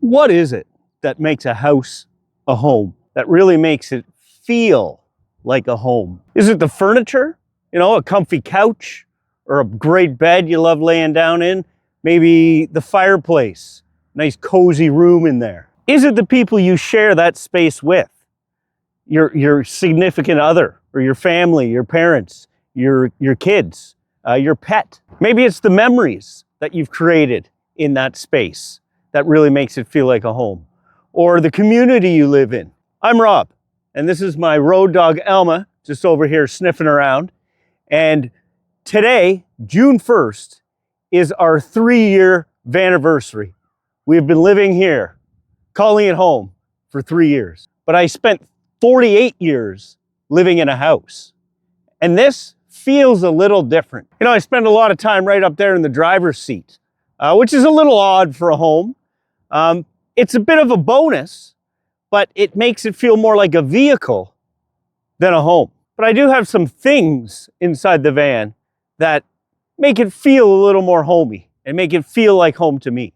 What is it that makes a house a home, that really makes it feel like a home? Is it the furniture? You know, a comfy couch or a great bed you love laying down in? Maybe the fireplace, nice cozy room in there. Is it the people you share that space with? Your significant other, or your family, your parents, your kids, your pet. Maybe it's the memories that you've created in that space that really makes it feel like a home, or the community you live in. I'm Rob, and this is my road dog, Alma, just over here sniffing around. And today, June 1st, is our 3-year anniversary. We've been living here, calling it home, for 3 years. But I spent 48 years living in a house. And this feels a little different. You know, I spend a lot of time right up there in the driver's seat, which is a little odd for a home. It's a bit of a bonus, but it makes it feel more like a vehicle than a home. But I do have some things inside the van that make it feel a little more homey and make it feel like home to me.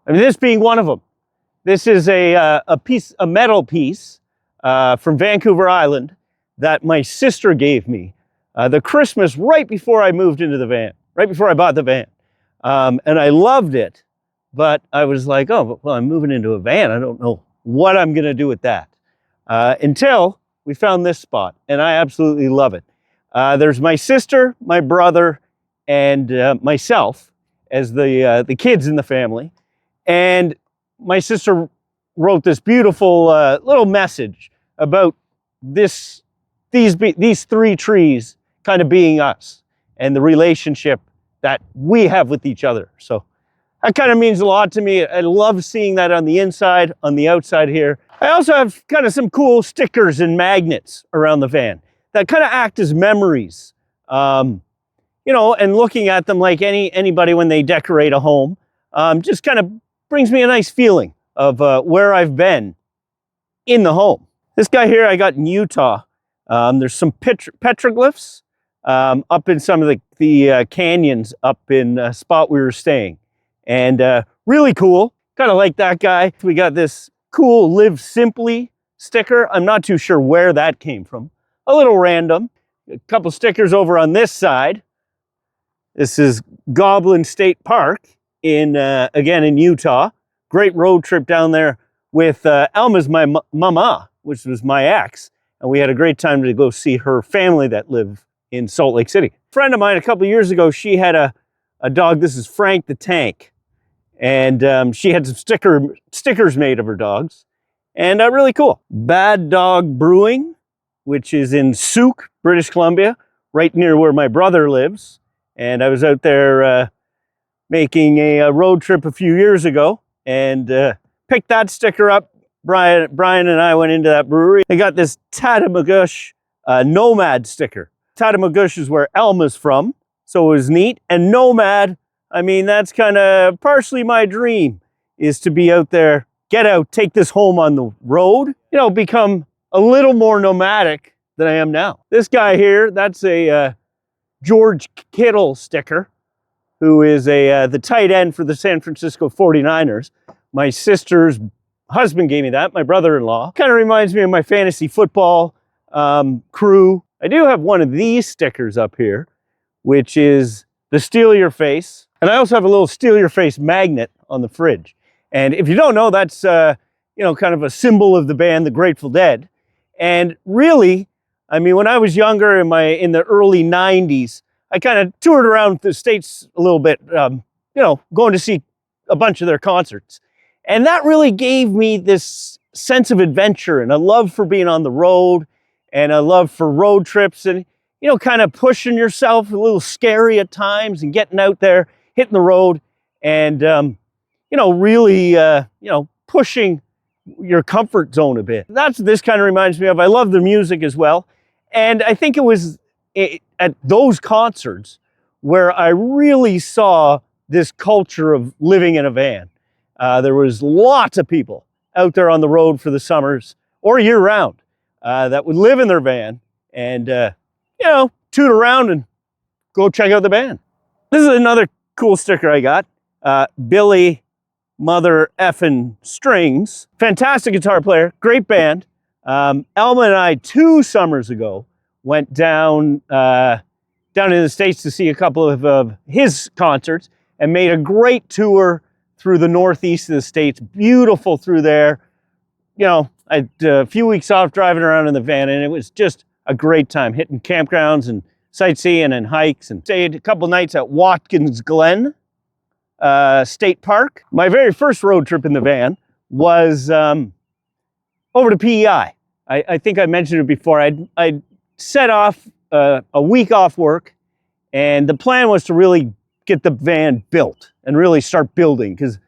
I mean, this being one of them. This is a metal piece from Vancouver Island that my sister gave me the Christmas right before I moved into the van, right before I bought the van. And I loved it, but I was like, oh, well, I'm moving into a van. I don't know what I'm gonna do with that. Until we found this spot, and I absolutely love it. There's my sister, my brother, and myself as the kids in the family. And my sister wrote this beautiful little message about these three trees kind of being us and the relationship that we have with each other. So that kind of means a lot to me. I love seeing that on the inside, on the outside here. I also have kind of some cool stickers and magnets around the van that kind of act as memories. You know, and looking at them like anybody when they decorate a home, just kind of brings me a nice feeling of where I've been in the home. This guy here I got in Utah. There's some petroglyphs up in some of the canyons up in a spot we were staying. And really cool, kind of like that guy. We got this cool Live Simply sticker. I'm not too sure where that came from. A little random. A couple stickers over on this side. This is Goblin State Park again in Utah. Great road trip down there with Alma's my mama, which was my ex. And we had a great time to go see her family that live in Salt Lake City. A friend of mine a couple of years ago, she had a dog. This is Frank the Tank. And she had some stickers made of her dogs. And really cool. Bad Dog Brewing, which is in Souk, British Columbia, right near where my brother lives. And I was out there making a road trip a few years ago and picked that sticker up. Brian and I went into that brewery. They got this Tatamagouche Nomad sticker. Tatamagouche is where Alma's from, so it was neat. And Nomad, I mean, that's kind of partially my dream, is to be out there, get out, take this home on the road, you know, become a little more nomadic than I am now. This guy here, that's a George Kittle sticker, who is the tight end for the San Francisco 49ers. My sister's husband gave me that, my brother-in-law. Kind of reminds me of my fantasy football crew. I do have one of these stickers up here, which is the Steal Your Face. And I also have a little Steal Your Face magnet on the fridge. And if you don't know, that's you know, kind of a symbol of the band, the Grateful Dead. And really, I mean, when I was younger in the early 90s, I kind of toured around the States a little bit, you know, going to see a bunch of their concerts. And that really gave me this sense of adventure and a love for being on the road and a love for road trips and, you know, kind of pushing yourself, a little scary at times, and getting out there, hitting the road and, you know, really, you know, pushing your comfort zone a bit. That's what this kind of reminds me of. I love the music as well. And I think it was at those concerts where I really saw this culture of living in a van. There was lots of people out there on the road for the summers or year round that would live in their van and, you know, toot around and go check out the band. This is another cool sticker I got. Billy mother effing strings. Fantastic guitar player, great band. Alma and I 2 summers ago went down in the States to see a couple of his concerts and made a great tour through the northeast of the States. Beautiful through there. You know, I had a few weeks off driving around in the van, and it was just a great time, hitting campgrounds and sightseeing and hikes, and stayed a couple nights at Watkins Glen State Park. My very first road trip in the van was over to PEI. I think I mentioned it before. I'd set off a week off work, and the plan was to really get the van built and really start building, because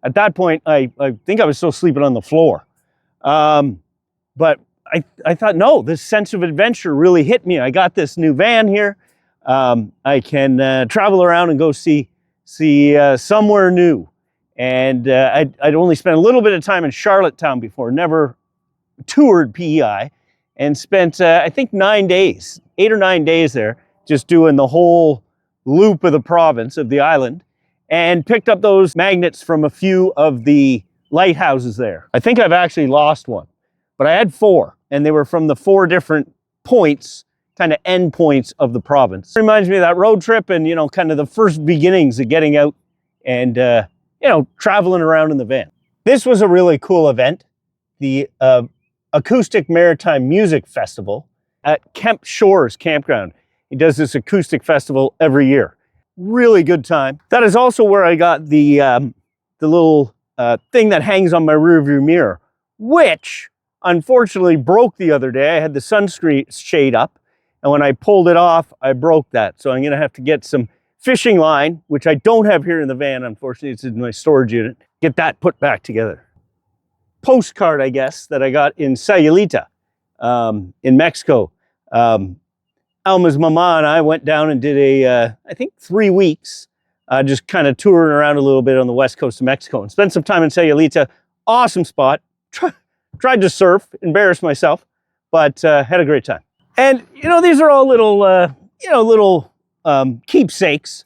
at that point I think I was still sleeping on the floor. But I thought, no, this sense of adventure really hit me. I got this new van here. I can travel around and go see somewhere new. And I'd only spent a little bit of time in Charlottetown before, never toured PEI, and spent I think 9 days, 8 or 9 days there, just doing the whole loop of the province, of the island, and picked up those magnets from a few of the lighthouses there. I think I've actually lost one, but I had 4, and they were from the 4 different points, kind of end points of the province. It reminds me of that road trip and, you know, kind of the first beginnings of getting out and, you know, traveling around in the van. This was a really cool event, the Acoustic Maritime Music Festival at Kemp Shores Campground. He does this acoustic festival every year. Really good time. That is also where I got the little thing that hangs on my rearview mirror, which unfortunately broke the other day. I had the sunscreen shade up, and when I pulled it off, I broke that. So I'm gonna have to get some fishing line, which I don't have here in the van, unfortunately. It's in my storage unit. Get that put back together. Postcard, I guess, that I got in Sayulita, in Mexico. Alma's mama and I went down and did I think 3 weeks, just kind of touring around a little bit on the west coast of Mexico, and spent some time in Sayulita. Awesome spot. Tried to surf, embarrassed myself, but had a great time. And, you know, these are all little keepsakes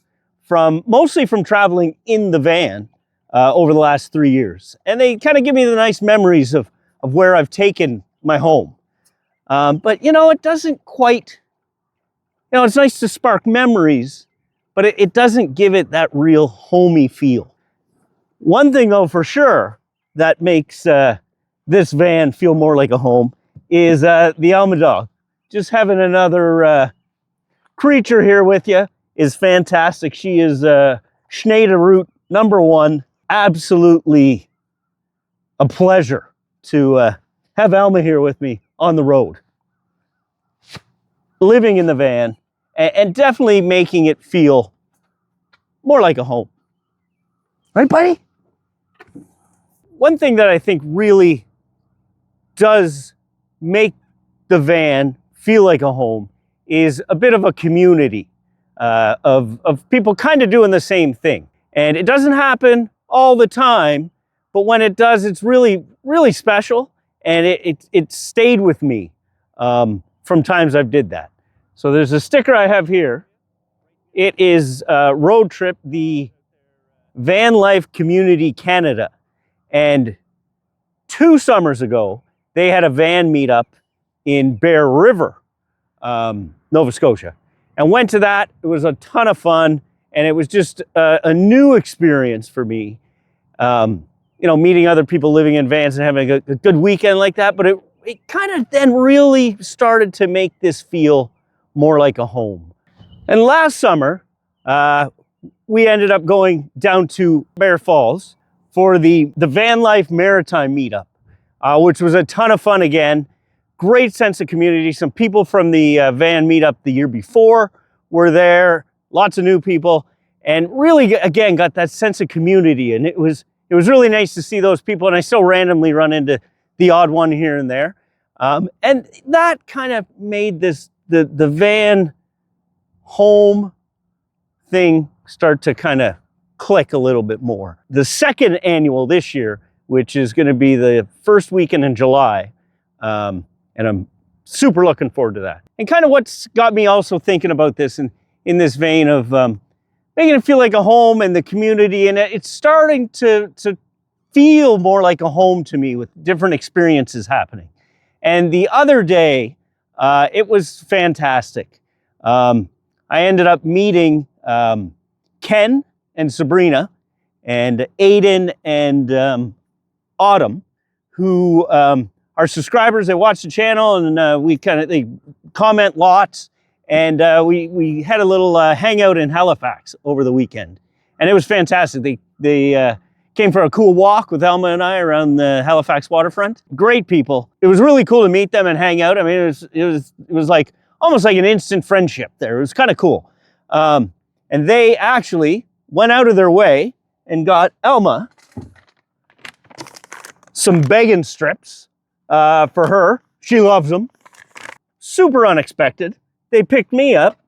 mostly from traveling in the van over the last 3 years. And they kind of give me the nice memories of where I've taken my home. But, you know, it doesn't quite, you know, it's nice to spark memories, but it doesn't give it that real homey feel. One thing, though, for sure, that makes this van feel more like a home is the Alma dog. Just having another creature here with you is fantastic. She is Schneiderroot #1. Absolutely a pleasure to have Alma here with me on the road, living in the van, and definitely making it feel more like a home. Right, buddy? One thing that I think really does make the van feel like a home is a bit of a community of people kind of doing the same thing. And it doesn't happen all the time, but when it does, it's really, really special. And it stayed with me from times I've did that. So there's a sticker I have here. It is Road Trip, the Vanlife Community Canada. And 2 summers ago, they had a van meetup in Bear River, Nova Scotia. And went to that. It was a ton of fun. And it was just a new experience for me. You know, meeting other people living in vans and having a good weekend like that. But it kind of then really started to make this feel more like a home. And last summer, we ended up going down to Bear Falls for the Vanlife Maritime Meetup, which was a ton of fun again. Great sense of community. Some people from the van meetup the year before were there. Lots of new people, and really, again, got that sense of community. And it was really nice to see those people. And I still randomly run into the odd one here and there. And that kind of made the van home thing start to kind of click a little bit more. The second annual this year, which is going to be the first weekend in July, and I'm super looking forward to that. And kind of what's got me also thinking about this in this vein of making it feel like a home and the community, and it's starting to feel more like a home to me with different experiences happening. And the other day, it was fantastic. I ended up meeting Ken and Sabrina and Aiden and Autumn, who are subscribers. They watch the channel, and they comment lots. And we had a little hangout in Halifax over the weekend, and it was fantastic. They came for a cool walk with Alma and I around the Halifax waterfront. Great people. It was really cool to meet them and hang out. I mean, it was like almost like an instant friendship there. It was kind of cool. And they actually went out of their way and got Alma some bacon strips for her. She loves them. Super unexpected. They picked me up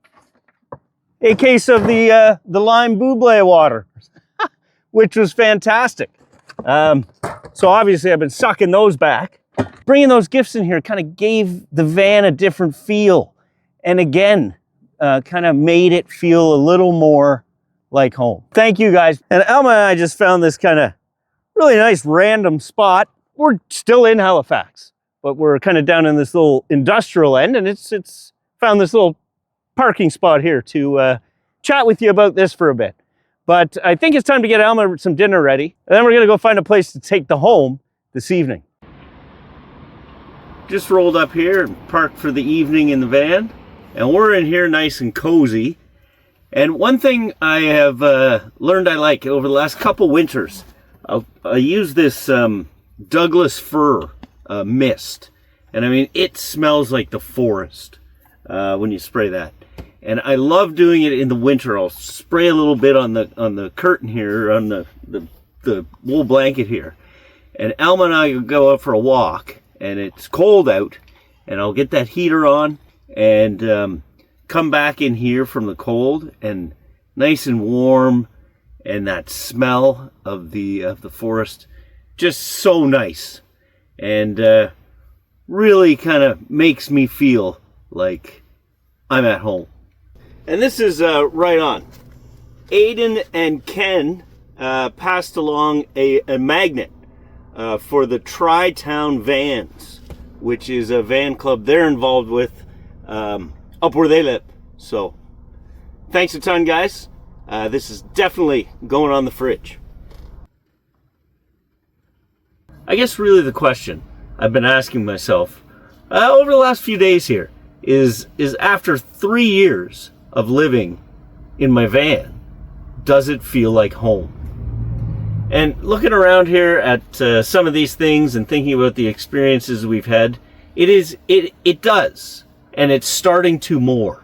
a case of the lime buble water, which was fantastic. So obviously I've been sucking those back. Bringing those gifts in here kind of gave the van a different feel. And again, kind of made it feel a little more like home. Thank you guys. And Alma and I just found this kind of really nice random spot. We're still in Halifax, but we're kind of down in this little industrial end, and it's found this little parking spot here to chat with you about this for a bit. But I think it's time to get Alma some dinner ready, and then we're gonna go find a place to take the home this evening. Just rolled up here and parked for the evening in the van, and we're in here nice and cozy. And one thing I have learned I like over the last couple winters, I use this Douglas fir mist, and I mean, it smells like the forest when you spray that. And I love doing it in the winter. I'll spray a little bit on the curtain here, on the wool blanket here. And Alma and I go out for a walk, and it's cold out, and I'll get that heater on and come back in here from the cold, and nice and warm, and that smell of the forest, just so nice, and really kind of makes me feel like I'm at home. And this is right on. Aiden and Ken passed along a magnet for the Tri-Town Vans, which is a van club they're involved with up where they live. So thanks a ton, guys. This is definitely going on the fridge. I guess really the question I've been asking myself over the last few days here is after 3 years of living in my van, does it feel like home? And looking around here at some of these things and thinking about the experiences we've had, it does, and it's starting to more.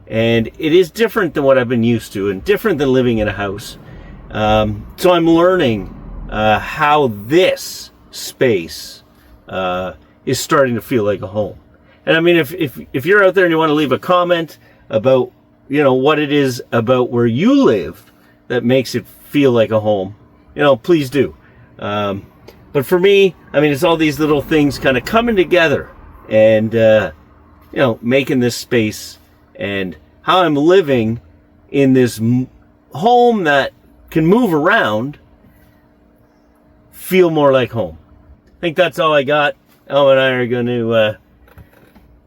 And it is different than what I've been used to, and different than living in a house. So I'm learning how this space is starting to feel like a home. And I mean, if you're out there and you want to leave a comment about, you know, what it is about where you live that makes it feel like a home, you know, please do. But for me, I mean, it's all these little things kind of coming together and, you know, making this space, and how I'm living in this home that can move around feel more like home. I think that's all I got. Alma and I are going to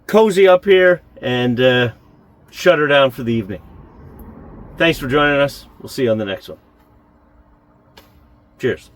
cozy up here and shut her down for the evening. Thanks for joining us. We'll see you on the next one. Cheers.